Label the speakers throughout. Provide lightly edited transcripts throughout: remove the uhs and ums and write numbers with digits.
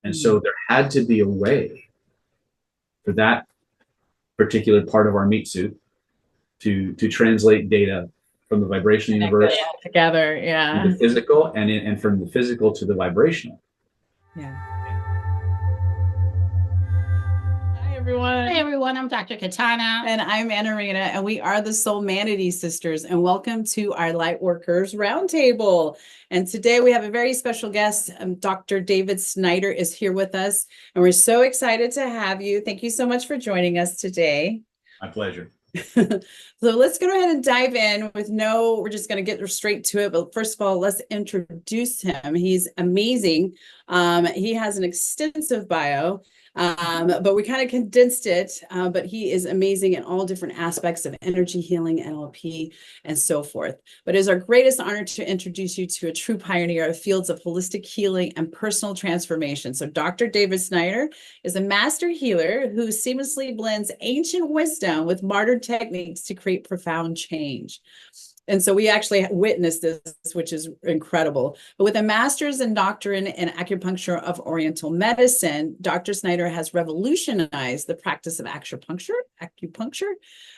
Speaker 1: And so there had to be a way for that particular part of our meat suit to translate data from the vibrational universe
Speaker 2: together,
Speaker 1: to the physical, and from the physical to the vibrational.
Speaker 2: Yeah. Hi, everyone.
Speaker 3: Hi, everyone. I'm Dr. Katana.
Speaker 2: And I'm Anarina, and we are the Soul Manatee Sisters, and welcome to our Lightworkers Round Table. And today we have a very special guest. Dr. David Snyder is here with us, and we're so excited to have you. Thank you so much for joining us today.
Speaker 1: My pleasure.
Speaker 2: So let's go ahead and dive in we're just going to get straight to it. But first of all, let's introduce him. He's amazing. He has an extensive bio. But we kind of condensed it, but he is amazing in all different aspects of energy healing, NLP, and so forth. But it is our greatest honor to introduce you to a true pioneer of fields of holistic healing and personal transformation. So Dr. David Snyder is a master healer who seamlessly blends ancient wisdom with modern techniques to create profound change. And so we actually witnessed this, which is incredible. But with a master's and doctorate in acupuncture of Oriental medicine, Dr. Snyder has revolutionized the practice of acupuncture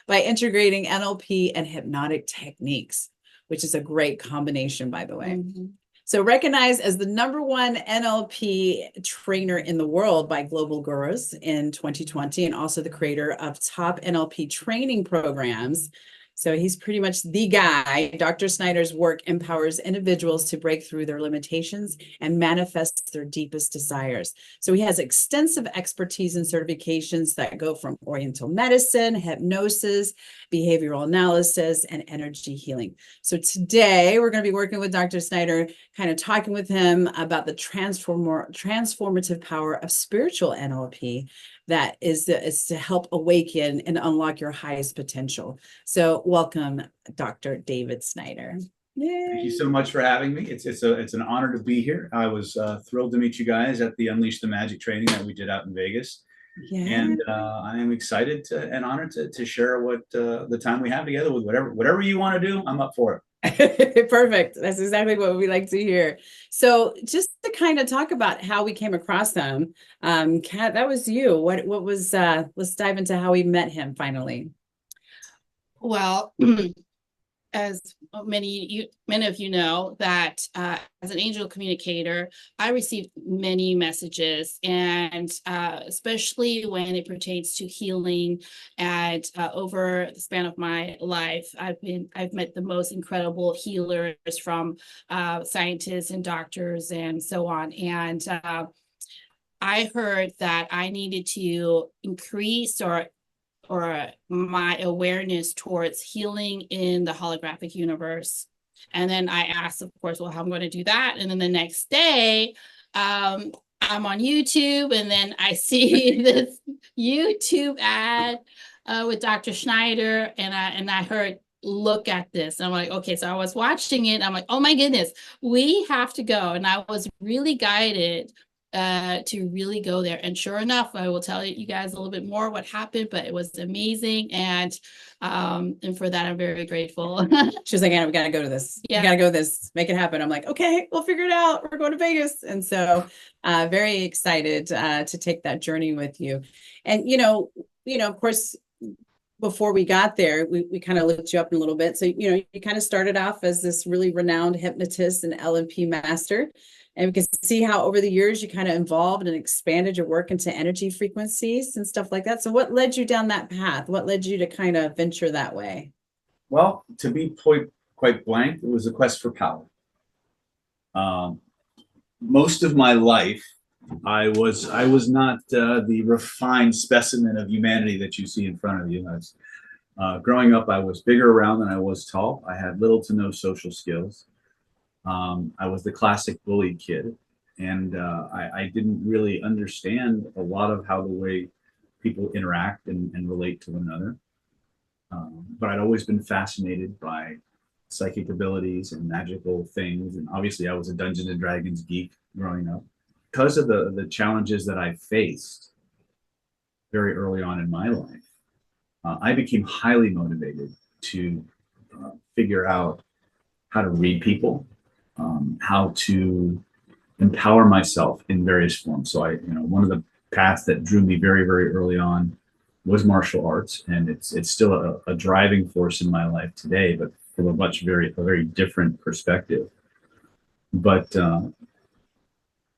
Speaker 2: by integrating NLP and hypnotic techniques, which is a great combination, by the way. Mm-hmm. So recognized as the #1 NLP trainer in the world by Global Gurus in 2020, and also the creator of top NLP training programs. So he's pretty much the guy. Dr. Snyder's work empowers individuals to break through their limitations and manifest their deepest desires. So he has extensive expertise and certifications that go from Oriental medicine, hypnosis, behavioral analysis, and energy healing. So today we're going to be working with Dr. Snyder, kind of talking with him about the transformative power of spiritual NLP that is to help awaken and unlock your highest potential. So welcome, Dr. David Snyder.
Speaker 1: Yay. Thank you so much for having me. It's an honor to be here. I was thrilled to meet you guys at the Unleash the Magic training that we did out in Vegas. Yeah. And I am excited and honored to share what the time we have together with whatever you want to do. I'm up for it.
Speaker 2: Perfect. That's exactly what we like to hear. So just to kind of talk about how we came across them, Kat, that was you. What was, let's dive into how we met him finally.
Speaker 3: Well, as many of you know, that as an angel communicator, I received many messages, and especially when it pertains to healing. And over the span of my life, I've met the most incredible healers, from scientists and doctors and so on. And I heard that I needed to increase or my awareness towards healing in the holographic universe. And then I asked, of course, well, how I'm going to do that. And then the next day, I'm on YouTube, and then I see this YouTube ad with Dr. Snyder, and I heard, look at this. And I'm like, okay, so I was watching it. I'm like, oh my goodness, we have to go. And I was really guided to really go there. And sure enough, I will tell you guys a little bit more what happened, but it was amazing. And for that, I'm very grateful.
Speaker 2: She was like, Anna, we got to go to this. Yeah. We got to go to this, make it happen. I'm like, okay, we'll figure it out. We're going to Vegas. And so very excited to take that journey with you. And, of course, before we got there, we kind of looked you up a little bit. So, you kind of started off as this really renowned hypnotist and NLP master. And we can see how over the years you kind of evolved and expanded your work into energy frequencies and stuff like that. So what led you down that path? What led you to kind of venture that way?
Speaker 1: Well, to be quite blank, it was a quest for power. Most of my life, I was not the refined specimen of humanity that you see in front of you. Growing up, I was bigger around than I was tall. I had little to no social skills. I was the classic bullied kid, and I didn't really understand a lot of how the way people interact and relate to one another. But I'd always been fascinated by psychic abilities and magical things. And obviously I was a Dungeons and Dragons geek growing up. Because of the challenges that I faced very early on in my life, I became highly motivated to figure out how to read people, how to empower myself in various forms. So one of the paths that drew me very, very early on was martial arts, and it's still a driving force in my life today, but from a very different perspective. But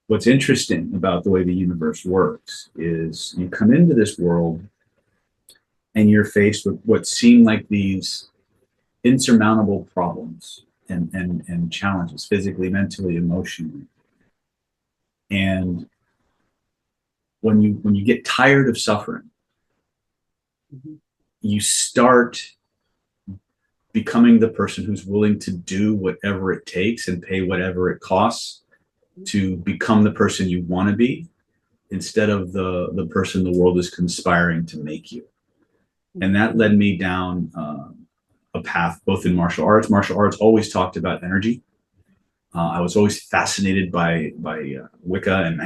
Speaker 1: what's interesting about the way the universe works is you come into this world and you're faced with what seem like these insurmountable problems and challenges, physically, mentally, emotionally. And when you get tired of suffering, you start becoming the person who's willing to do whatever it takes and pay whatever it costs to become the person you want to be, instead of the person the world is conspiring to make you. And that led me down a path both in martial arts. Martial arts always talked about energy. I was always fascinated by Wicca and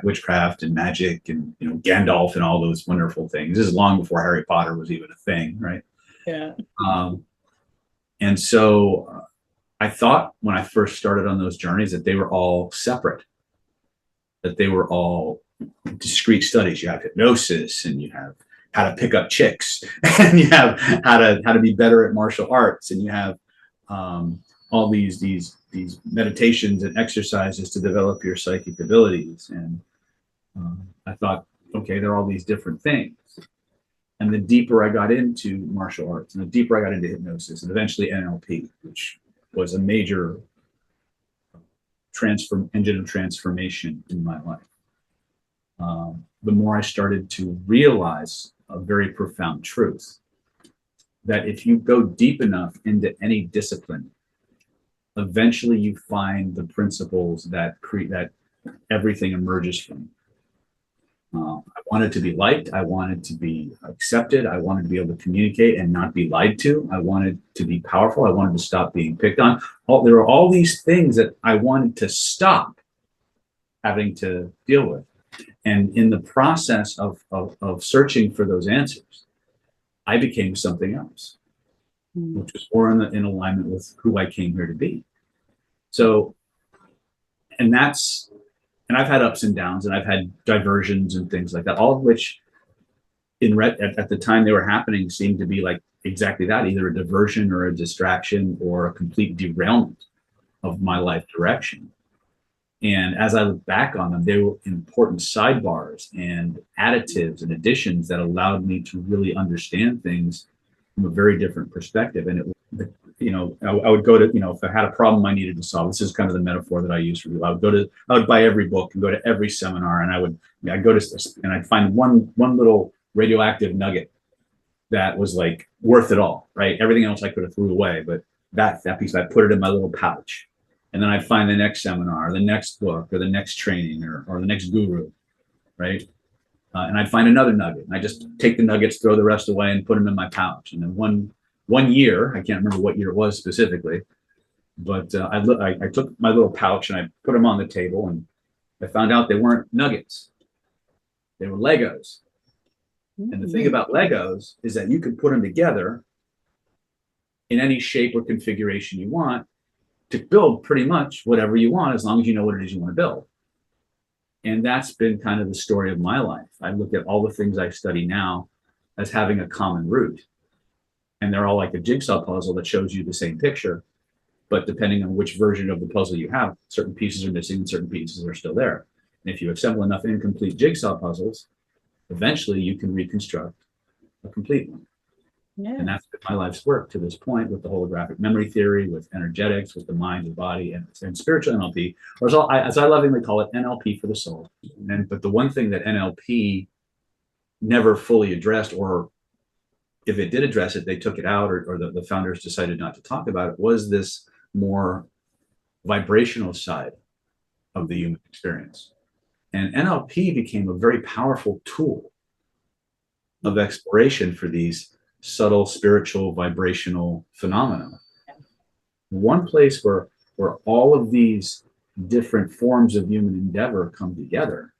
Speaker 1: witchcraft and magic and Gandalf and all those wonderful things. This is long before Harry Potter was even a thing, right?
Speaker 2: Yeah.
Speaker 1: And so I thought when I first started on those journeys that they were all separate, that they were all discrete studies. You have hypnosis, and you have how to pick up chicks, and you have how to be better at martial arts, and you have all these meditations and exercises to develop your psychic abilities. And I thought, okay, there are all these different things. And the deeper I got into martial arts, and the deeper I got into hypnosis, and eventually NLP, which was a major engine of transformation in my life, the more I started to realize a very profound truth, that if you go deep enough into any discipline, eventually you find the principles that everything emerges from. I wanted to be liked. I wanted to be accepted. I wanted to be able to communicate and not be lied to. I wanted to be powerful. I wanted to stop being picked on. There were all these things that I wanted to stop having to deal with. And in the process of searching for those answers, I became something else, which was more in alignment with who I came here to be. So, and I've had ups and downs, and I've had diversions and things like that, all of which at the time they were happening seemed to be like exactly that, either a diversion or a distraction or a complete derailment of my life direction. And as I look back on them, they were important sidebars and additives and additions that allowed me to really understand things from a very different perspective. And I would go to, if I had a problem I needed to solve, this is kind of the metaphor that I use for you. I would buy every book and go to every seminar, and I'd go to, and I'd find one little radioactive nugget that was like worth it all, right? Everything else I could have threw away, but that piece, I put it in my little pouch. And then I'd find the next seminar, or the next book, or the next training, or the next guru, right? And I'd find another nugget, and I just take the nuggets, throw the rest away, and put them in my pouch. And then one year, I can't remember what year it was specifically, but I took my little pouch and I put them on the table, and I found out they weren't nuggets. They were Legos. And the thing about Legos is that you can put them together in any shape or configuration you want to build pretty much whatever you want, as long as you know what it is you want to build. And that's been kind of the story of my life. I look at all the things I study now as having a common root. And they're all like a jigsaw puzzle that shows you the same picture. But depending on which version of the puzzle you have, certain pieces are missing and certain pieces are still there. And if you assemble enough incomplete jigsaw puzzles, eventually you can reconstruct a complete one. Yeah. And that's been my life's work to this point, with the holographic memory theory, with energetics, with the mind, the body, and spiritual NLP, or as I lovingly call it, NLP for the soul. But the one thing that NLP never fully addressed, or if it did address it, they took it out, or the founders decided not to talk about it, was this more vibrational side of the human experience. And NLP became a very powerful tool of exploration for these subtle spiritual vibrational phenomena. One place where all of these different forms of human endeavor come together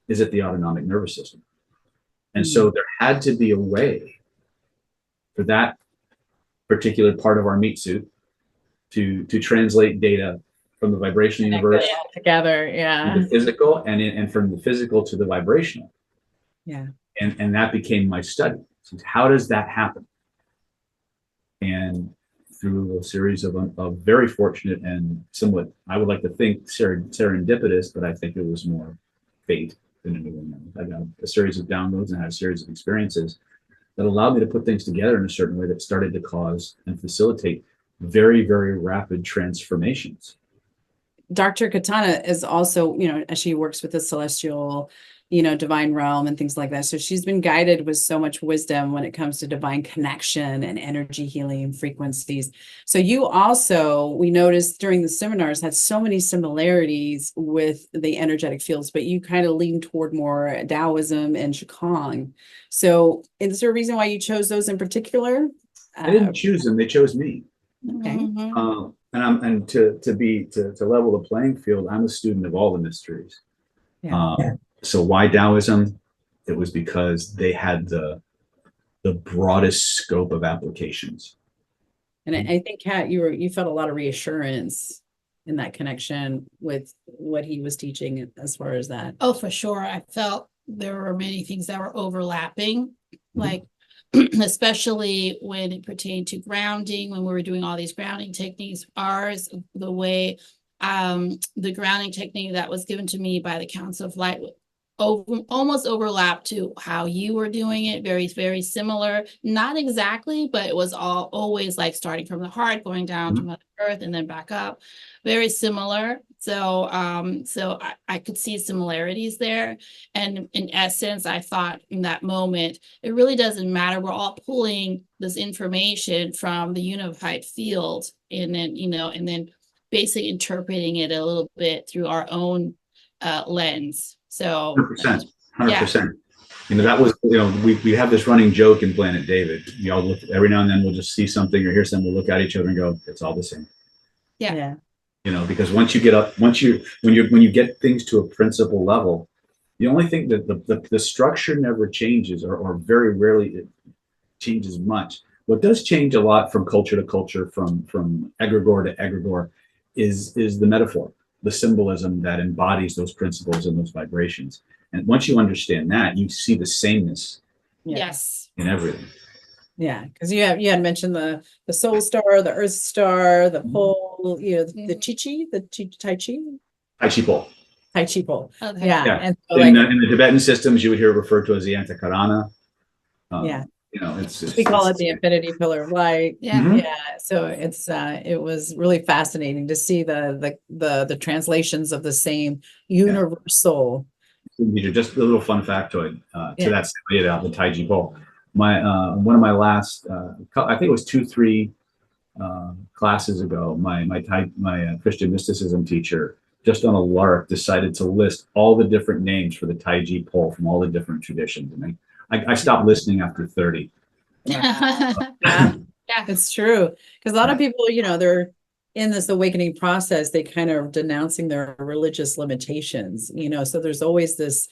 Speaker 1: is at the autonomic nervous system. And so there had to be a way for that particular part of our meat suit to translate data from the vibrational
Speaker 2: Connect
Speaker 1: universe
Speaker 2: it all together.
Speaker 1: to
Speaker 2: Yeah.
Speaker 1: the physical, and from the physical to the vibrational.
Speaker 2: Yeah.
Speaker 1: And that became my study. So how does that happen? And through a series of very fortunate and somewhat, I would like to think, serendipitous, but I think it was more fate than anything else. I got a series of downloads and had a series of experiences that allowed me to put things together in a certain way that started to cause and facilitate very, very rapid transformations.
Speaker 2: Dr. Katana is also, as she works with the celestial, divine realm and things like that. So she's been guided with so much wisdom when it comes to divine connection and energy healing frequencies. So you also, we noticed during the seminars, had so many similarities with the energetic fields, but you kind of lean toward more Taoism and Qigong. So is there a reason why you chose those in particular?
Speaker 1: I didn't choose them; they chose me.
Speaker 2: Okay.
Speaker 1: And to level the playing field, I'm a student of all the mysteries.
Speaker 2: Yeah.
Speaker 1: So why Taoism? It was because they had the broadest scope of applications.
Speaker 2: And I think, Kat, you felt a lot of reassurance in that connection with what he was teaching as far as that.
Speaker 3: Oh, for sure. I felt there were many things that were overlapping, like especially when it pertained to grounding, when we were doing all these grounding techniques. Ours, the way the grounding technique that was given to me by the Council of Light almost overlapped to how you were doing it. Very, very similar. Not exactly, but it was always like starting from the heart, going down to Mother Earth, and then back up. Very similar. So, I could see similarities there. And in essence, I thought in that moment, it really doesn't matter. We're all pulling this information from the unified field, and then basically interpreting it a little bit through our own lens. So
Speaker 1: 100%. That was, we have this running joke in Planet David. We all look, every now and then we'll just see something or hear something, we'll look at each other and go, it's all the same.
Speaker 3: Yeah.
Speaker 1: Because once you get when you get things to a principle level, the only thing that the structure never changes, or very rarely it changes much. What does change a lot from culture to culture, from egregore to egregore, is the metaphor, the symbolism that embodies those principles and those vibrations. And once you understand that, you see the sameness
Speaker 3: Yes.
Speaker 1: in everything.
Speaker 2: Yeah, because you had mentioned the soul star, the earth star, the pole, the Tai Chi.
Speaker 1: Tai Chi pole.
Speaker 2: Tai Chi pole.
Speaker 3: Okay.
Speaker 2: Yeah. And so
Speaker 1: in the Tibetan systems, you would hear it referred to as the Antakarana.
Speaker 2: We call it the infinity pillar of light.
Speaker 3: Yeah.
Speaker 2: Yeah. So it was really fascinating to see the translations of the same universal.
Speaker 1: Just a little fun factoid to that story about the Tai Chi pole. One of my last, I think it was 2-3 classes ago, my Christian mysticism teacher, just on a lark, decided to list all the different names for the Tai Chi pole from all the different traditions. And I stopped listening after 30.
Speaker 2: Yeah, it's true. Because a lot of people, they're in this awakening process, they kind of denouncing their religious limitations, so there's always this,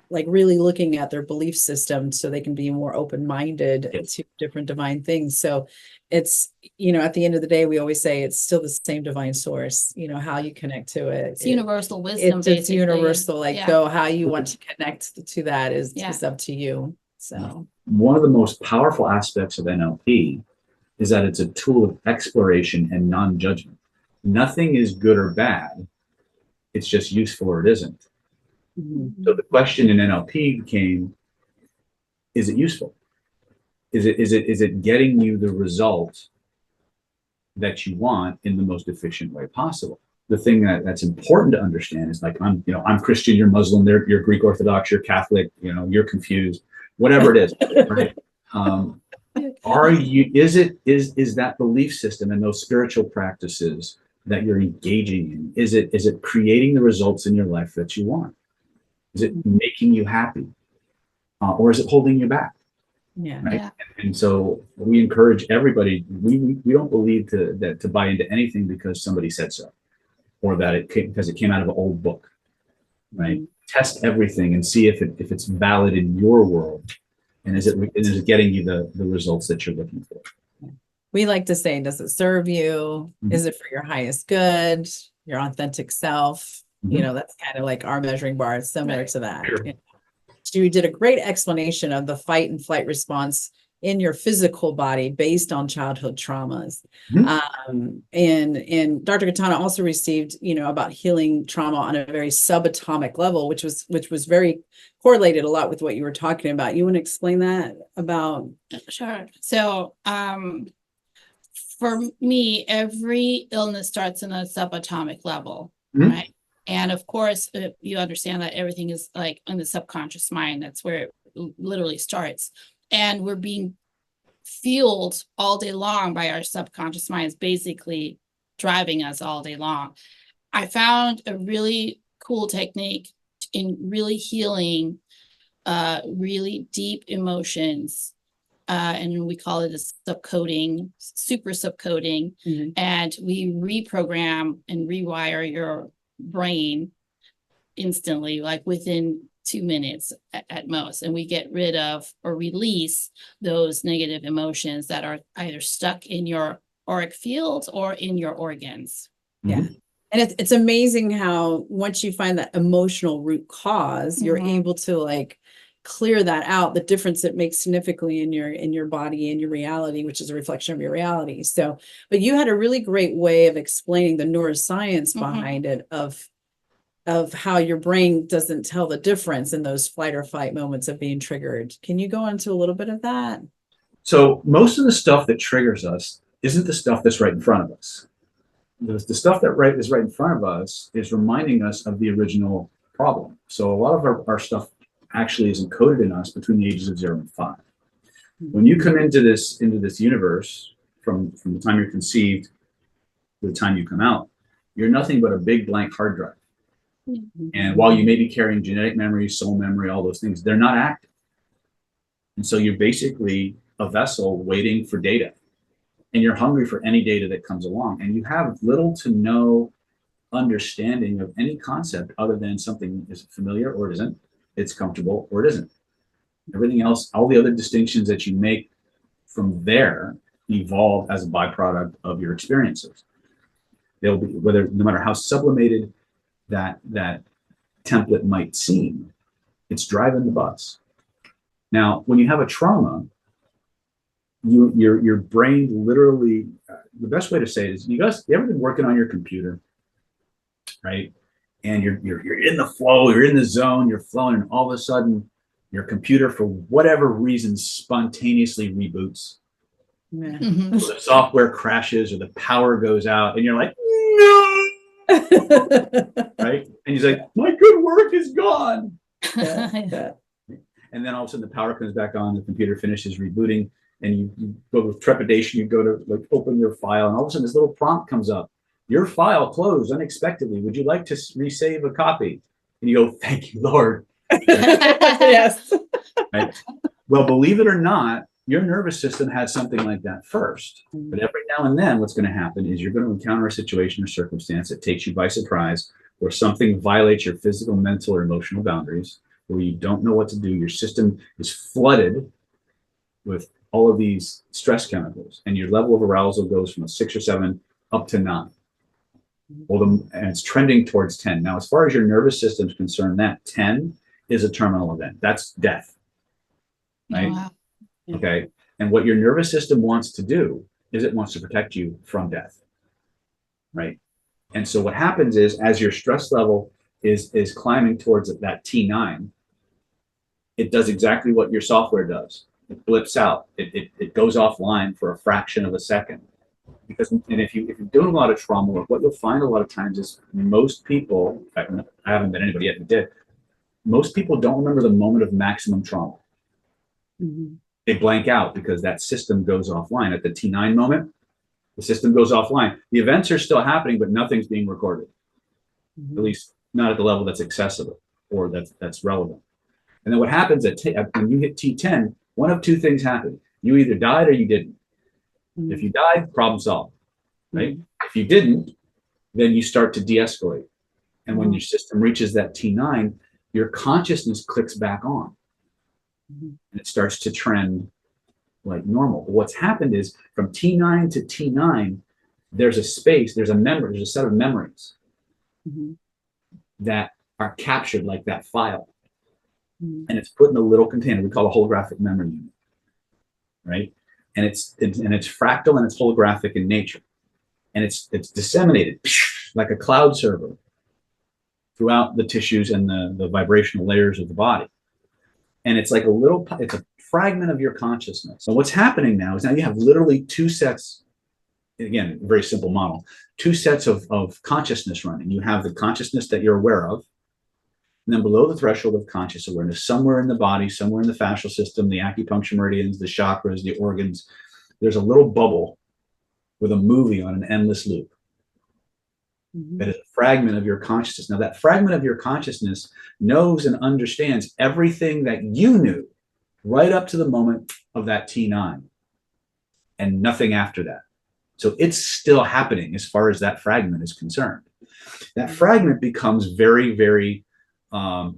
Speaker 2: like really looking at their belief system so they can be more open-minded to different divine things. So it's, at the end of the day, we always say it's still the same divine source, how you connect to it.
Speaker 3: It's universal wisdom.
Speaker 2: It's universal, though how you want to connect to that is up to you. So
Speaker 1: one of the most powerful aspects of NLP is that it's a tool of exploration and non-judgment. Nothing is good or bad. It's just useful or it isn't. So the question in NLP became, is it useful? Is it getting you the result that you want in the most efficient way possible? The thing that's important to understand is, like, I'm Christian, you're Muslim, you're Greek Orthodox, you're Catholic, you're confused, whatever it is, right? Is that belief system and those spiritual practices that you're engaging in, is it creating the results in your life that you want? Is it making you happy, or is it holding you back?
Speaker 2: Yeah.
Speaker 1: Right. Yeah. And so we encourage everybody. We don't believe to buy into anything because somebody said so, or that because it came out of an old book. Right. Test everything and see if it's valid in your world, and is it getting you the results that you're looking for.
Speaker 2: we like to say, does it serve you?
Speaker 1: Mhm.
Speaker 2: Is it for your highest good, your authentic self? You know, that's kind of like our measuring bar. It's similar
Speaker 3: Right.
Speaker 2: to that.
Speaker 1: Sure.
Speaker 2: You know. So you did a great explanation of the fight and flight response in your physical body based on childhood traumas. And Dr. Katana also received, you know, about healing trauma on a very subatomic level, which was very correlated a lot with what you were talking about. You want to explain that about?
Speaker 3: Sure. So, for me, every illness starts in a subatomic level, right? And of course, you understand that everything is like in the subconscious mind. That's where it literally starts. And we're being fueled all day long by our subconscious minds, basically driving us all day long. I found a really cool technique in really healing really deep emotions. And we call it a subcoding, super subcoding. And we reprogram and rewire your brain instantly, like within 2 minutes at most. And we get rid of or release those negative emotions that are either stuck in your auric field or in your organs.
Speaker 2: Yeah. And it's amazing how once you find that emotional root cause, you're able to like clear that out, the difference it makes significantly in your body and your reality, which is a reflection of your reality. So, but you had a really great way of explaining the neuroscience behind it of how your brain doesn't tell the difference in those flight or fight moments of being triggered. Can you go into a little bit of that?
Speaker 1: So most of the stuff that triggers us isn't the stuff that's right in front of us. The stuff that is right in front of us is reminding us of the original problem. So a lot of our stuff actually is encoded in us between the ages of 0 and 5. When you come into this universe, from the time you're conceived to the time you come out, you're nothing but a big blank hard drive. And while you may be carrying genetic memory, soul memory, all those things, they're not active. And so you're basically a vessel waiting for data. And you're hungry for any data that comes along. And you have little to no understanding of any concept other than something is familiar or it isn't, it's comfortable or it isn't. Everything else, all the other distinctions that you make from there evolve as a byproduct of your experiences. They'll be, no matter how sublimated that template might seem, it's driving the bus. Now, when you have a trauma, your brain literally, the best way to say it is, you ever been working on your computer, right? And you're in the flow, you're in the zone, you're flowing, and all of a sudden your computer, for whatever reason, spontaneously reboots.
Speaker 2: Yeah.
Speaker 1: So the software crashes or the power goes out, and you're like, no, right? And he's like, my good work is gone. And then all of a sudden the power comes back on, the computer finishes rebooting, and you go with trepidation, you go to like open your file, and all of a sudden this little prompt comes up. Your file closed unexpectedly. Would you like to resave a copy? And you go, thank you, Lord.
Speaker 2: Yes.
Speaker 1: Right? Well, believe it or not, your nervous system had something like that first. But every now and then, what's going to happen is you're going to encounter a situation or circumstance that takes you by surprise, where something violates your physical, mental, or emotional boundaries, where you don't know what to do. Your system is flooded with all of these stress chemicals, and your level of arousal goes from a 6 or 7 up to 9. Well, and it's trending towards 10. Now, as far as your nervous system is concerned, that 10 is a terminal event. That's death, right?
Speaker 3: Wow.
Speaker 1: Okay. And what your nervous system wants to do is it wants to protect you from death, right? And so what happens is, as your stress level is climbing towards that T9, it does exactly what your software does. It blips out. It goes offline for a fraction of a second. Because, and if you're doing a lot of trauma work, what you'll find a lot of times is most people, I haven't met anybody yet who did, most people don't remember the moment of maximum trauma. They blank out because that system goes offline. At the T9 moment, the system goes offline. The events are still happening, but nothing's being recorded. At least not at the level that's accessible or that's relevant. And then what happens when you hit T10, one of two things happen. You either died or you didn't. If you died, problem solved, right? If you didn't, then you start to de-escalate. And when your system reaches that T9, your consciousness clicks back on. And it starts to trend like normal. But what's happened is from T9 to T9, there's a space, there's a set of memories that are captured like that file. And it's put in a little container we call a holographic memory unit, right? And it's fractal and it's holographic in nature. And it's disseminated like a cloud server throughout the tissues and the vibrational layers of the body. And it's like it's a fragment of your consciousness. So what's happening now is now you have literally two sets, again, a very simple model, two sets of consciousness running. You have the consciousness that you're aware of, and then below the threshold of conscious awareness, somewhere in the body, somewhere in the fascial system, the acupuncture meridians, the chakras, the organs, there's a little bubble with a movie on an endless loop. That is a fragment of your consciousness. Now, that fragment of your consciousness knows and understands everything that you knew right up to the moment of that T9 and nothing after that. So it's still happening as far as that fragment is concerned. That fragment becomes very, very, for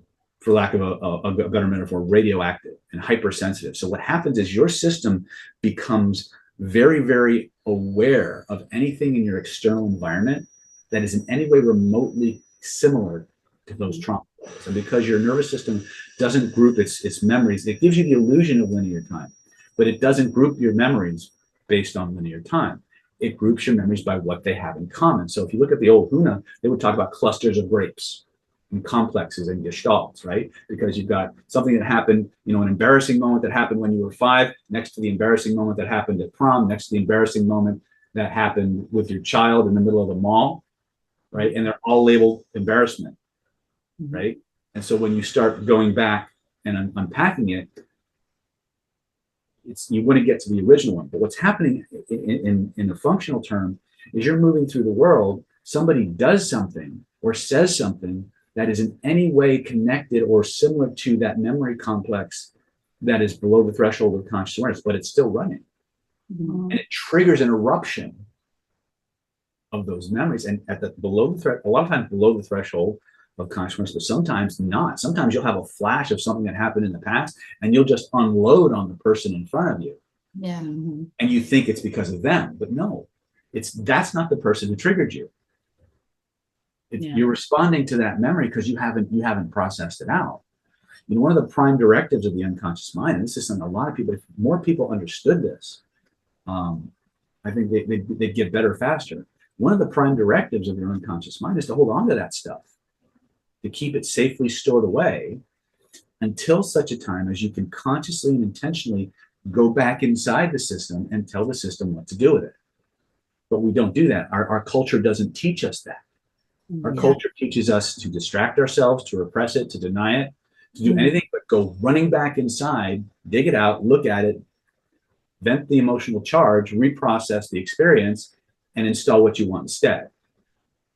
Speaker 1: lack of a better metaphor, radioactive and hypersensitive. So what happens is your system becomes very, very aware of anything in your external environment that is in any way remotely similar to those traumas. And because your nervous system doesn't group its memories, it gives you the illusion of linear time, but it doesn't group your memories based on linear time. It groups your memories by what they have in common. So if you look at the old Huna, they would talk about clusters of grapes and complexes and gestalts, right? Because you've got something that happened, an embarrassing moment that happened when you were 5, next to the embarrassing moment that happened at prom, next to the embarrassing moment that happened with your child in the middle of the mall, right? And they're all labeled embarrassment, right? And so when you start going back and unpacking it, you wouldn't get to the original one. But what's happening in the functional term is you're moving through the world, somebody does something or says something that is in any way connected or similar to that memory complex that is below the threshold of conscious awareness, but it's still running. And it triggers an eruption of those memories. And a lot of times below the threshold of consciousness, but sometimes not. Sometimes you'll have a flash of something that happened in the past and you'll just unload on the person in front of you.
Speaker 3: Yeah.
Speaker 1: And you think it's because of them, but no, that's not the person who triggered you. You're responding to that memory because you haven't processed it out. One of the prime directives of the unconscious mind, and this is something a lot of people, if more people understood this, I think they'd get better faster. One of the prime directives of your unconscious mind is to hold on to that stuff, to keep it safely stored away until such a time as you can consciously and intentionally go back inside the system and tell the system what to do with it. But we don't do that. Our culture doesn't teach us that. Our culture teaches us to distract ourselves, to repress it, to deny it, to do anything but go running back inside, dig it out, look at it, vent the emotional charge, reprocess the experience, and install what you want instead,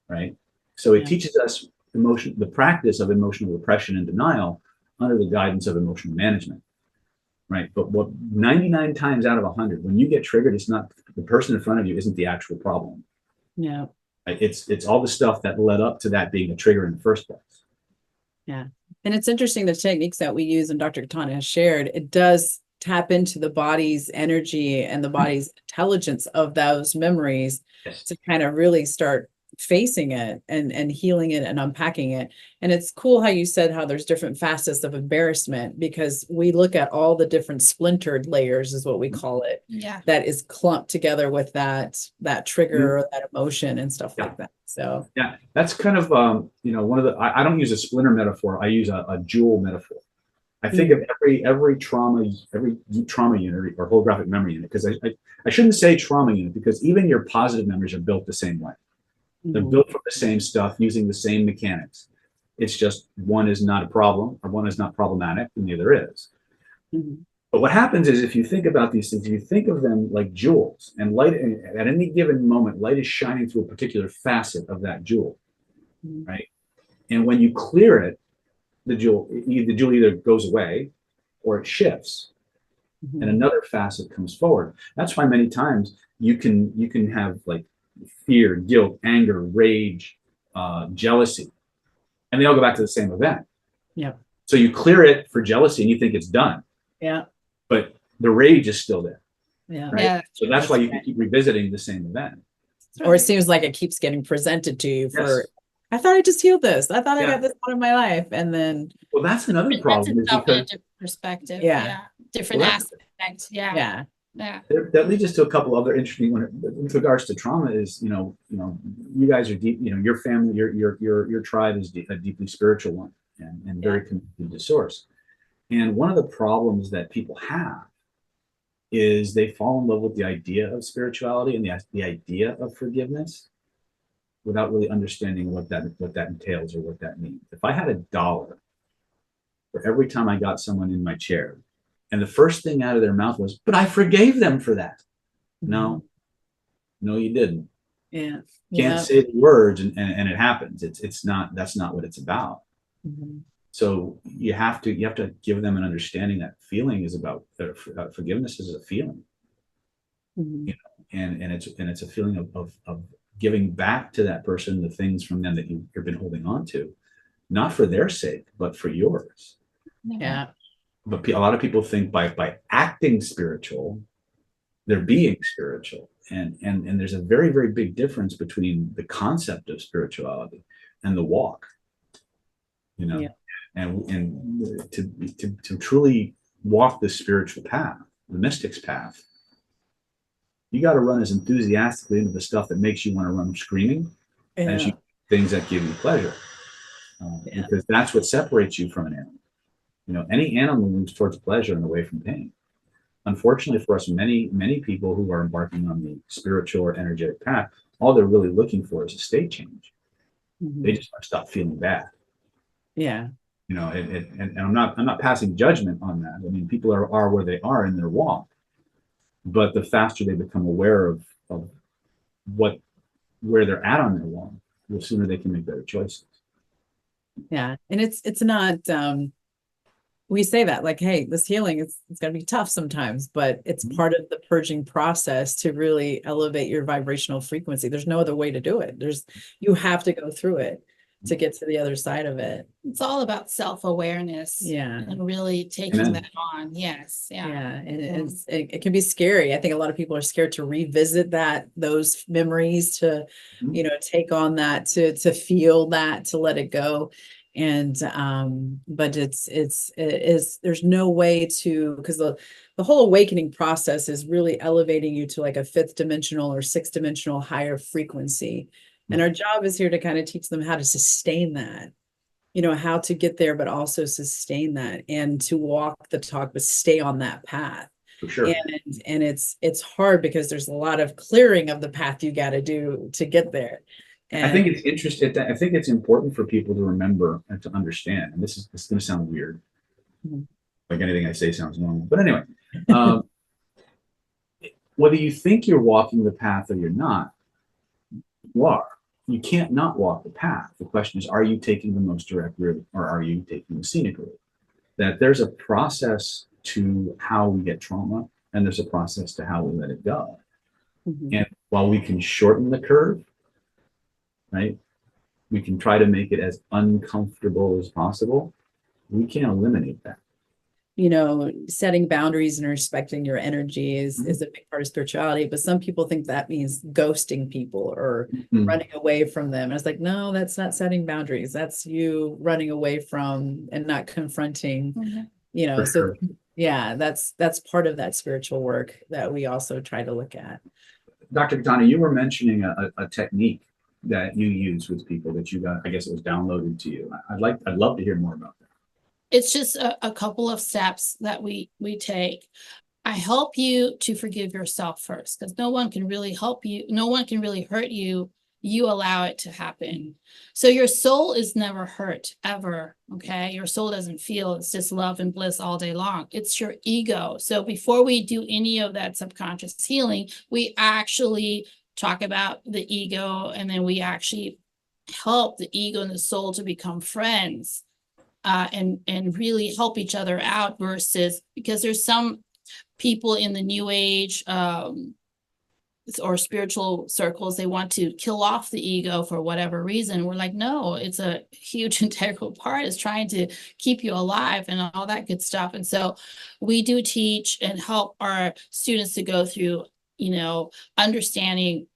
Speaker 1: right? So it teaches us the practice of emotional repression and denial under the guidance of emotional management, right? But what 99 times out of 100, when you get triggered, it's not the person in front of you isn't the actual problem.
Speaker 2: Yeah.
Speaker 1: It's all the stuff that led up to that being a trigger in the first place.
Speaker 2: Yeah. And it's interesting, the techniques that we use and Dr. Katana has shared, it does tap into the body's energy and the body's intelligence of those memories to kind of really start facing it and healing it and unpacking it. And it's cool how you said how there's different facets of embarrassment, because we look at all the different splintered layers is what we call it.
Speaker 3: Yeah.
Speaker 2: That is clumped together with that trigger or that emotion and stuff like that. So
Speaker 1: yeah, that's kind of one of the I don't use a splinter metaphor, I use a jewel metaphor. I think of every trauma unit or holographic memory unit, because I shouldn't say trauma unit, because even your positive memories are built the same way. They're built from the same stuff, using the same mechanics. It's just one is not a problem or one is not problematic, and the other is. But what happens is, if you think about these things, you think of them like jewels, and light at any given moment, light is shining through a particular facet of that jewel, right? And when you clear it, the jewel either goes away or it shifts, and another facet comes forward. That's why many times you can have like fear, guilt, anger, rage, jealousy, and they all go back to the same event.
Speaker 2: Yeah.
Speaker 1: So you clear it for jealousy and you think it's done.
Speaker 2: Yeah.
Speaker 1: But the rage is still there,
Speaker 2: Yeah.
Speaker 1: right?
Speaker 3: Yeah.
Speaker 1: So that's why you can keep revisiting the same event.
Speaker 2: Or it seems like it keeps getting presented to you for,
Speaker 1: Yes.
Speaker 2: I thought I just healed this. I thought I
Speaker 1: Yeah.
Speaker 2: got this out of my life. And then,
Speaker 1: Well, that's another
Speaker 3: Presents
Speaker 1: problem, is
Speaker 3: itself in a
Speaker 1: because
Speaker 3: different perspective.
Speaker 2: Yeah.
Speaker 3: Yeah. Different
Speaker 1: Well, that's-
Speaker 3: aspect. Yeah.
Speaker 2: yeah.
Speaker 3: Yeah.
Speaker 1: that leads us to a couple other interesting ones with regards to trauma. Is you guys are deep. Your family, your tribe is a deeply spiritual one, and very connected to source. And one of the problems that people have is they fall in love with the idea of spirituality and the idea of forgiveness without really understanding what that entails or what that means. If I had $1 for every time I got someone in my chair, and the first thing out of their mouth was, "But I forgave them for that." No, you didn't.
Speaker 2: Yeah.
Speaker 1: Can't say the words, and it happens. It's not. That's not what it's about.
Speaker 2: Mhm.
Speaker 1: So you have to give them an understanding that feeling is about forgiveness is a feeling,
Speaker 2: Mhm.
Speaker 1: and it's a feeling of giving back to that person the things from them that you've been holding on to, not for their sake but for yours.
Speaker 2: Yeah.
Speaker 1: But a lot of people think by acting spiritual, they're being spiritual, and there's a very, very big difference between the concept of spirituality and the walk.
Speaker 2: Yeah.
Speaker 1: And to truly walk the spiritual path, the mystic's path, you got to run as enthusiastically into the stuff that makes you want to run screaming as you things that give you pleasure, because that's what separates you from an animal. Any animal moves towards pleasure and away from pain. Unfortunately for us, many people who are embarking on the spiritual or energetic path, all they're really looking for is a state change.
Speaker 2: Mhm.
Speaker 1: They just want to stop feeling bad.
Speaker 2: Yeah.
Speaker 1: And I'm not passing judgment on that. I mean, people are where they are in their walk, but the faster they become aware of where they're at on their walk, the sooner they can make better choices.
Speaker 2: Yeah. And it's not, we say that like, hey, this healing, it's going to be tough sometimes, but it's part of the purging process to really elevate your vibrational frequency. There's no other way to do it. You have to go through it to get to the other side of it.
Speaker 3: It's all about self-awareness.
Speaker 2: Yeah.
Speaker 3: And really taking
Speaker 1: Amen.
Speaker 3: that on. Yes. Yeah.
Speaker 2: Yeah. And it can be scary. I think a lot of people are scared to revisit those memories, to, take on that, to feel that, to let it go. And but there's no way to, because the whole awakening process is really elevating you to like a 5th dimensional or 6th dimensional higher frequency. And our job is here to kind of teach them how to sustain that, how to get there, but also sustain that, and to walk the talk, but stay on that path.
Speaker 1: For sure.
Speaker 2: And it's hard because there's a lot of clearing of the path you got to do to get there. And
Speaker 1: I think it's interesting. I think it's important for people to remember and to understand. And this is going to sound weird.
Speaker 2: Mhm.
Speaker 1: Like anything I say sounds normal. But anyway, whether you think you're walking the path or you're not, you are. You can't not walk the path. The question is, are you taking the most direct route, or are you taking the scenic route? That there's a process to how we get trauma, and there's a process to how we let it go.
Speaker 2: Mhm.
Speaker 1: And while we can shorten the curve, right, we can try to make it as uncomfortable as possible, we can't eliminate that.
Speaker 2: Setting boundaries and respecting your energy is a big part of spirituality, but some people think that means ghosting people or running away from them. And it's like, no, that's not setting boundaries. That's you running away from and not confronting,
Speaker 3: Mhm.
Speaker 2: so yeah, that's part of that spiritual work that we also try to look at.
Speaker 1: Dr. Katana, you were mentioning a technique that you use with people that you got, I guess it was downloaded to you. I'd love to hear more about that.
Speaker 3: It's just a couple of steps that we take. I help you to forgive yourself first, because no one can really help you. No one can really hurt you. You allow it to happen. So your soul is never hurt, ever. Okay. Your soul doesn't feel, it's just love and bliss all day long. It's your ego. So before we do any of that subconscious healing, we actually talk about the ego, and then we actually help the ego and the soul to become friends. And really help each other out, versus, because there's some people in the new age or spiritual circles, they want to kill off the ego for whatever reason. We're like, no, it's a huge integral part, is trying to keep you alive and all that good stuff. And so we do teach and help our students to go through, understanding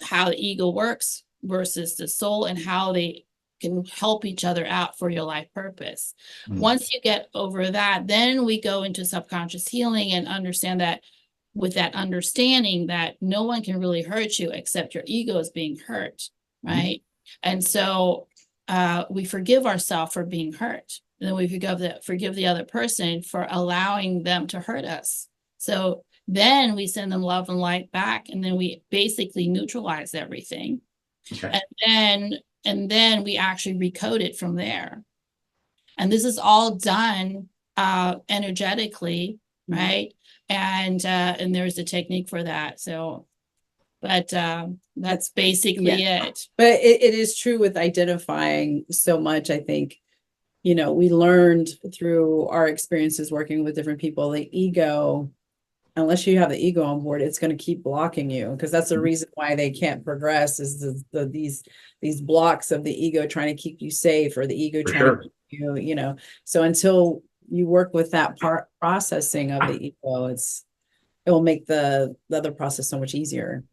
Speaker 3: how the ego works versus the soul, and how they can help each other out for your life purpose. Once you get over that, then we go into subconscious healing and understand that, with that understanding that no one can really hurt you except your ego is being hurt, right? And so we forgive ourselves for being hurt. And then we forgive the other person for allowing them to hurt us. So then we send them love and light back, and then we basically neutralize everything. Okay. And then we actually recode it from there. And this is all done energetically, right? And there's a technique for that. So, but that's basically it.
Speaker 2: But it is true with identifying so much. I think, we learned through our experiences working with different people, the ego, unless you have the ego on board, it's going to keep blocking you, because that's the reason why they can't progress, is these blocks of the ego trying to keep you safe, or the ego trying to keep you, so until you work with that processing of the ego, it will make the other process so much easier.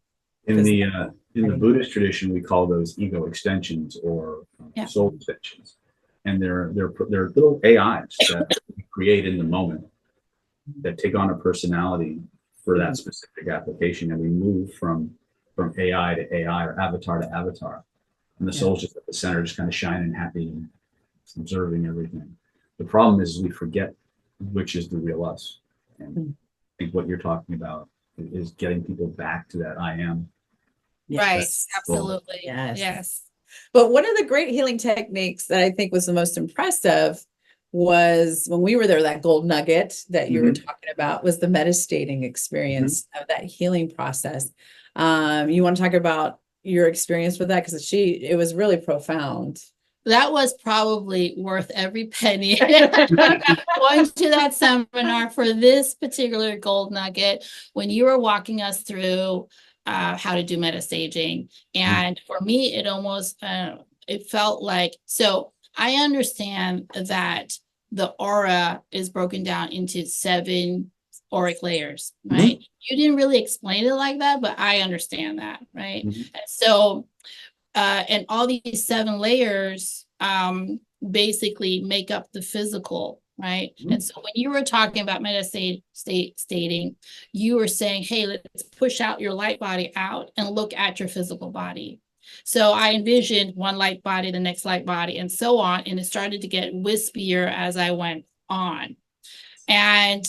Speaker 1: In the Buddhist tradition, we call those ego extensions, or soul extensions, and they're little AIs that we create in the moment that take on a personality for that specific application, and we move from AI to AI, or avatar to avatar, and the soul's just at the center, just kind of shining, happy, and observing everything. The problem is we forget which is the real us. And I think what you're talking about is getting people back to that I am.
Speaker 3: Right. Absolutely.
Speaker 2: Yes. But one of the great healing techniques that I think was the most impressive was when we were there, that gold nugget that you were talking about was the metastating experience of that healing process. You want to talk about your experience with that? Because it was really profound.
Speaker 3: That was probably worth every penny. Going to that seminar for this particular gold nugget, when you were walking us through how to do metastaging. And for me, it almost, it felt like, so I understand that the aura is broken down into 7 auric layers, right? You didn't really explain it like that, but I understand that, right? So, and all these 7 layers basically make up the physical, right? And so when you were talking about metastating, you were saying, hey, let's push out your light body out and look at your physical body. So I envisioned one light body, the next light body, and so on. And it started to get wispier as I went on. And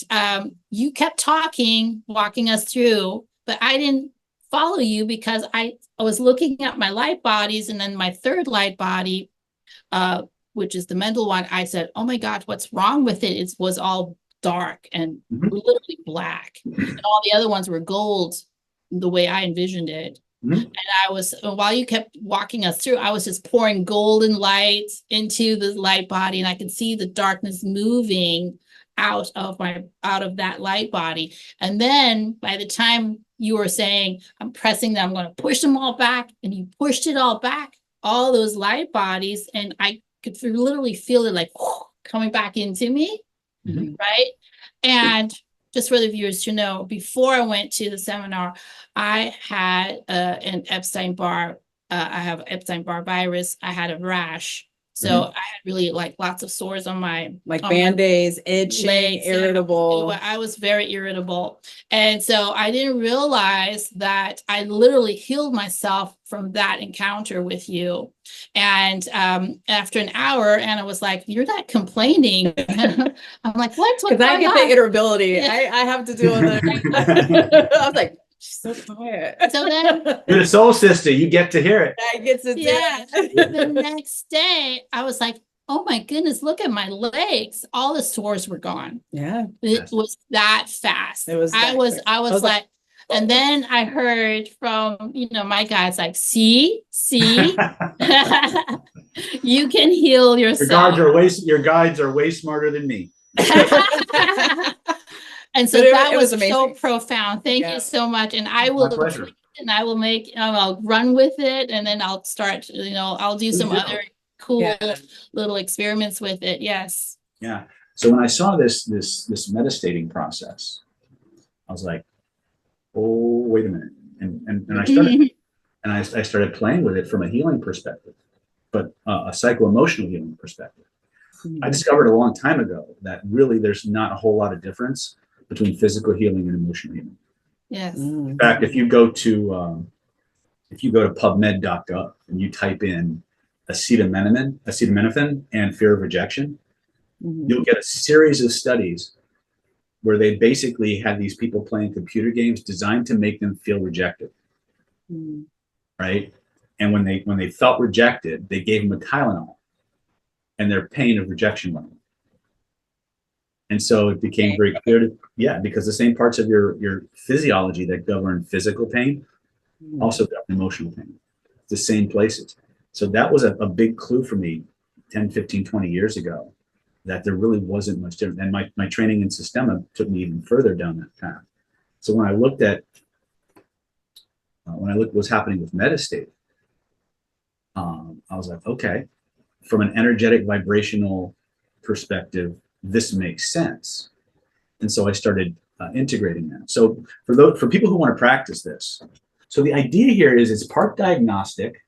Speaker 3: you kept talking, walking us through, but I didn't follow you because I was looking at my light bodies, and then my third light body, which is the mental one, I said, oh my God, what's wrong with it? It was all dark and literally black. And all the other ones were gold, the way I envisioned it. And while you kept walking us through, I was just pouring golden light into the light body, and I could see the darkness moving out of that light body. And then by the time you were saying, I'm pressing them, I'm going to push them all back, and you pushed it all back, all those light bodies, and I could literally feel it like coming back into me, right? And just for the viewers to know, before I went to the seminar, I had an Epstein-Barr, I have Epstein-Barr virus. I had a rash. So I had really lots of sores on my
Speaker 2: Band-Aids, itching,
Speaker 3: legs,
Speaker 2: irritable.
Speaker 3: I was very irritable. And so I didn't realize that I literally healed myself from that encounter with you. And after an hour, Anna was like, you're not complaining. I'm like, what?
Speaker 2: Because I get the irritability. I have to deal with it. I was like, she's so quiet.
Speaker 3: So then
Speaker 1: you're the soul sister. You get to hear it.
Speaker 2: I get to
Speaker 3: the next day, I was like, oh my goodness, look at my legs. All the sores were gone.
Speaker 2: Yeah.
Speaker 3: It was that fast.
Speaker 2: It was
Speaker 3: I was like, and then I heard from, my guys like, see, you can heal yourself.
Speaker 1: Your guides are way smarter than me.
Speaker 3: And so
Speaker 2: But
Speaker 3: that
Speaker 2: it
Speaker 3: was
Speaker 2: was
Speaker 3: so
Speaker 2: amazing.
Speaker 3: profound. Thank
Speaker 2: Yeah.
Speaker 3: you so much. And I
Speaker 1: My
Speaker 3: will
Speaker 1: pleasure.
Speaker 3: tweak it, and I will make, I'll run with it, and then I'll start, I'll do some other cool
Speaker 2: Yeah.
Speaker 3: little experiments with it. Yes.
Speaker 1: Yeah. So when I saw this metastating process, I was like, oh, wait a minute. And I started playing with it from a healing perspective, but a psycho-emotional healing perspective. I discovered a long time ago that really there's not a whole lot of difference between physical healing and emotional healing.
Speaker 3: Yes.
Speaker 1: In fact, if you go to PubMed.gov and you type in acetaminophen and fear of rejection, you'll get a series of studies where they basically had these people playing computer games designed to make them feel rejected, right? And when they felt rejected, they gave them a Tylenol, and their pain of rejection went. And so it became very clear because the same parts of your physiology that govern physical pain also govern emotional pain. It's the same places. So that was a big clue for me 10, 15, 20 years ago, that there really wasn't much difference. And my training in Systema took me even further down that path. So when I looked at what's happening with Metastating, I was like, okay, from an energetic vibrational perspective, this makes sense. And so I started integrating that. So for people who want to practice this, so the idea here is it's part diagnostic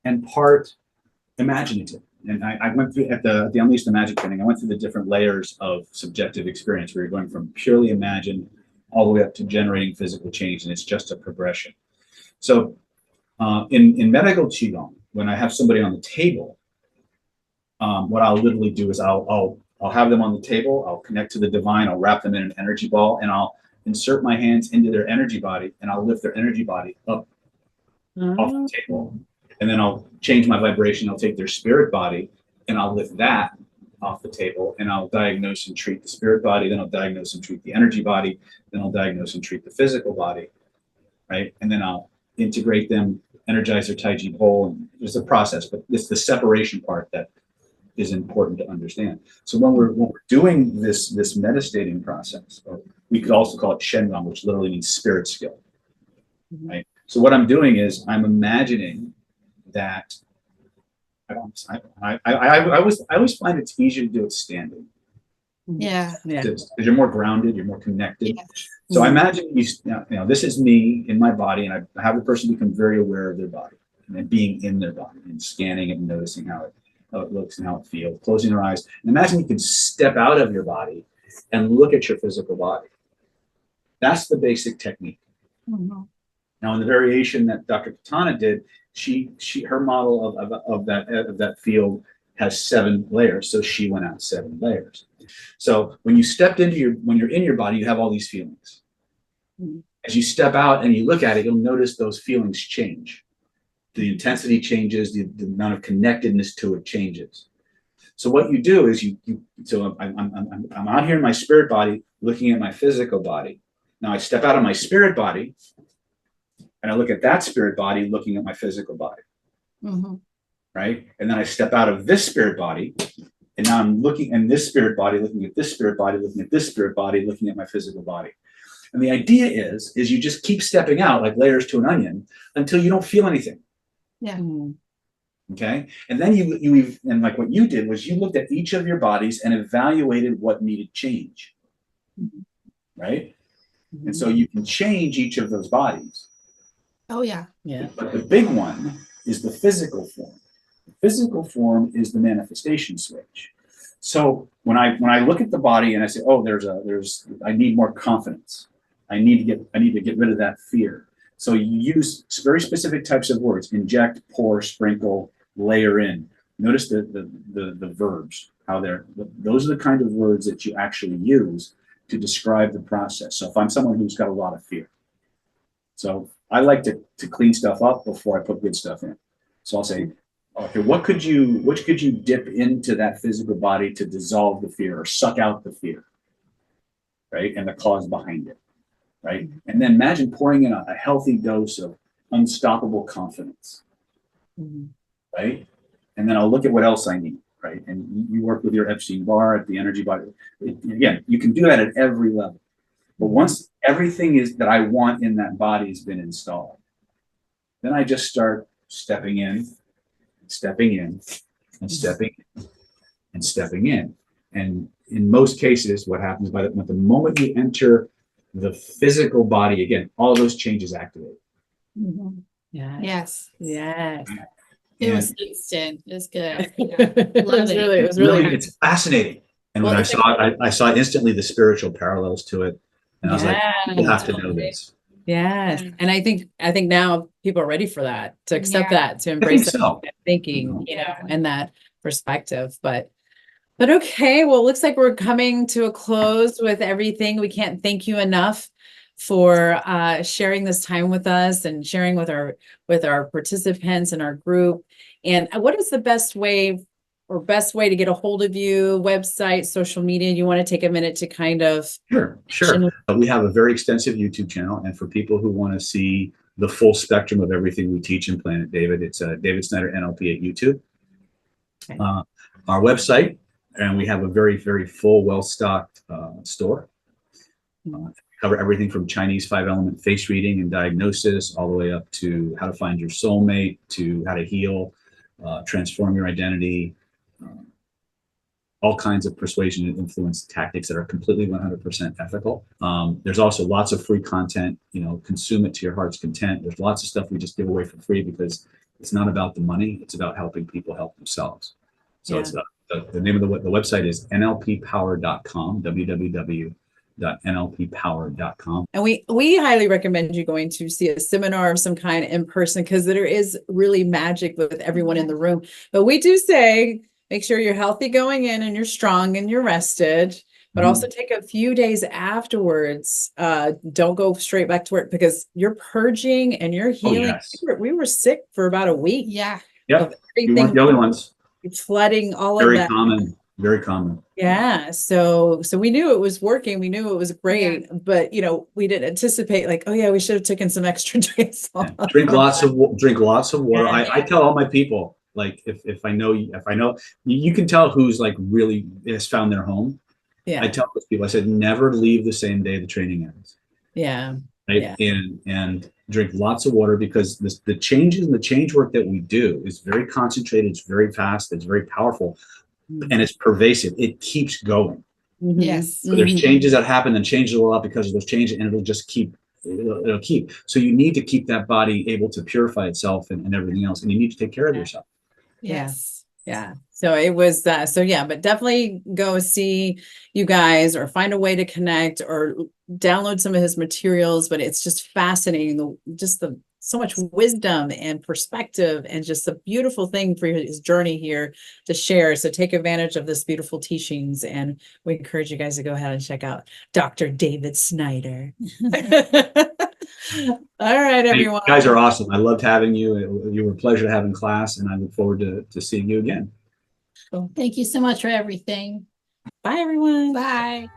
Speaker 1: and part imaginative. And I went through at the Unleash the Magic training, I went through the different layers of subjective experience where you're going from purely imagined all the way up to generating physical change, and it's just a progression. So in medical qigong, when I have somebody on the table, what I'll literally do is I'll have them on the table, I'll connect to the divine, I'll wrap them in an energy ball, and I'll insert my hands into their energy body, and I'll lift their energy body up off the table. And then I'll change my vibration, I'll take their spirit body, and I'll lift that off the table, and I'll diagnose and treat the spirit body, then I'll diagnose and treat the energy body, then I'll diagnose and treat the physical body, right? And then I'll integrate them, energize their Taiji bowl, and there's a process, but it's the separation part that is important to understand. So when we're doing this metastating process, or we could also call it Shenron, which literally means spirit skill, right? So what I'm doing is I'm imagining that I always find it's easier to do it standing.
Speaker 3: Yeah.
Speaker 1: Because you're more grounded, you're more connected.
Speaker 3: Yeah.
Speaker 1: So I imagine this is me in my body, and I have the person become very aware of their body and being in their body and scanning it and noticing how it looks and how it feels, closing their eyes. And imagine you can step out of your body and look at your physical body. That's the basic technique. Now, in the variation that Dr. Katana did, her model of that field has 7 layers, so she went out 7 layers. So when you stepped when you're in your body, you have all these feelings. As you step out and you look at it, you'll notice those feelings change. The intensity changes, the amount of connectedness to it changes. So what you do is I'm out here in my spirit body, looking at my physical body. Now I step out of my spirit body, and I look at that spirit body looking at my physical body, right? And then I step out of this spirit body, and now I'm looking in this spirit body, looking at this spirit body, looking at this spirit body, looking at my physical body. And the idea is you just keep stepping out like layers to an onion until you don't feel anything.
Speaker 3: Yeah.
Speaker 1: Okay. And then and like what you did was you looked at each of your bodies and evaluated what needed change, right? And so you can change each of those bodies.
Speaker 3: Oh, yeah.
Speaker 1: But the big one is the physical form. The physical form is the manifestation switch. So when I look at the body and I say, oh, I need more confidence. I need to get rid of that fear. So you use very specific types of words: inject, pour, sprinkle, layer in. Notice the verbs, how those are the kind of words that you actually use to describe the process. So if I'm someone who's got a lot of fear, so I like to clean stuff up before I put good stuff in. So I'll say, okay, which could you dip into that physical body to dissolve the fear or suck out the fear, right? And the cause behind it, right? And then imagine pouring in a healthy dose of unstoppable confidence, right? And then I'll look at what else I need, right? right? And you work with your Epstein-Barr at the energy body. Again, you can do that at every level. But once everything is that I want in that body has been installed, then I just start stepping in, and stepping in, and stepping in, and stepping in. And in most cases, what happens by the moment you enter the physical body, again, all those changes activate.
Speaker 2: Yeah.
Speaker 3: Yes.
Speaker 2: Yes.
Speaker 3: It was instant. It was good.
Speaker 2: It
Speaker 3: Love
Speaker 2: was
Speaker 3: it.
Speaker 2: really, it was really good.
Speaker 1: It's fascinating. And
Speaker 2: Well,
Speaker 1: when I
Speaker 2: it's
Speaker 1: saw it, I saw instantly the spiritual parallels to it. And I was like, people have to know
Speaker 3: totally.
Speaker 1: this.
Speaker 2: Yes.
Speaker 3: Yeah.
Speaker 2: And I think now people are ready for that, to accept
Speaker 3: Yeah.
Speaker 2: that, to embrace that
Speaker 1: so.
Speaker 2: thinking, and that perspective. But okay, well, it looks like we're coming to a close with everything. We can't thank you enough for sharing this time with us and sharing with our participants in our group. And what is the best way to get a hold of you? Website, social media? You want to take a minute to kind of
Speaker 1: Sure. We have a very extensive YouTube channel, and for people who want to see the full spectrum of everything we teach in Planet David, it's David Snyder NLP at YouTube.
Speaker 2: Okay.
Speaker 1: Our website, and we have a very, very full, well-stocked store. Cover everything from Chinese 5-element face reading and diagnosis, all the way up to how to find your soulmate, to how to heal, transform your identity, all kinds of persuasion and influence tactics that are completely 100% ethical. There's also lots of free content, consume it to your heart's content. There's lots of stuff we just give away for free because it's not about the money, it's about helping people help themselves. So it's the name of the website is nlppower.com, www.nlppower.com.
Speaker 2: And we highly recommend you going to see a seminar of some kind in person, because there is really magic with everyone in the room. But we do say, make sure you're healthy going in and you're strong and you're rested, but also take a few days afterwards. Don't go straight back to work, because you're purging and you're healing.
Speaker 1: Oh, yes.
Speaker 2: We were sick for about a week.
Speaker 3: Yeah.
Speaker 1: Yep. You weren't the only ones.
Speaker 2: Flooding all of
Speaker 1: Very
Speaker 2: that.
Speaker 1: common. Very common.
Speaker 2: Yeah. So we knew it was working. We knew it was great, but we didn't anticipate like, oh yeah, we should have taken some extra drinks.
Speaker 1: Drink lots of water.
Speaker 2: Yeah.
Speaker 1: I tell all my people, like, if I know, you can tell who's like really has found their home.
Speaker 2: Yeah.
Speaker 1: I tell those people, I said, never leave the same day the training ends.
Speaker 2: Yeah.
Speaker 1: Right. Yeah. And drink lots of water, because the changes and the change work that we do is very concentrated. It's very fast. It's very powerful, and it's pervasive. It keeps going.
Speaker 3: Yes.
Speaker 1: So there's changes that happen, and changes a lot because of those changes, and it'll just keep. It'll keep. So you need to keep that body able to purify itself and everything else, and you need to take care of yourself.
Speaker 3: Yes.
Speaker 2: Yeah. So it was but definitely go see you guys, or find a way to connect, or download some of his materials. But it's just fascinating, so much wisdom and perspective, and just a beautiful thing for his journey here to share. So take advantage of this beautiful teachings, and we encourage you guys to go ahead and check out Dr. David Snyder. All right, everyone.
Speaker 1: You guys are awesome. I loved having you. You were a pleasure to have in class, and I look forward to seeing you again.
Speaker 3: Thank you so much for everything.
Speaker 2: Bye, everyone.
Speaker 3: Bye.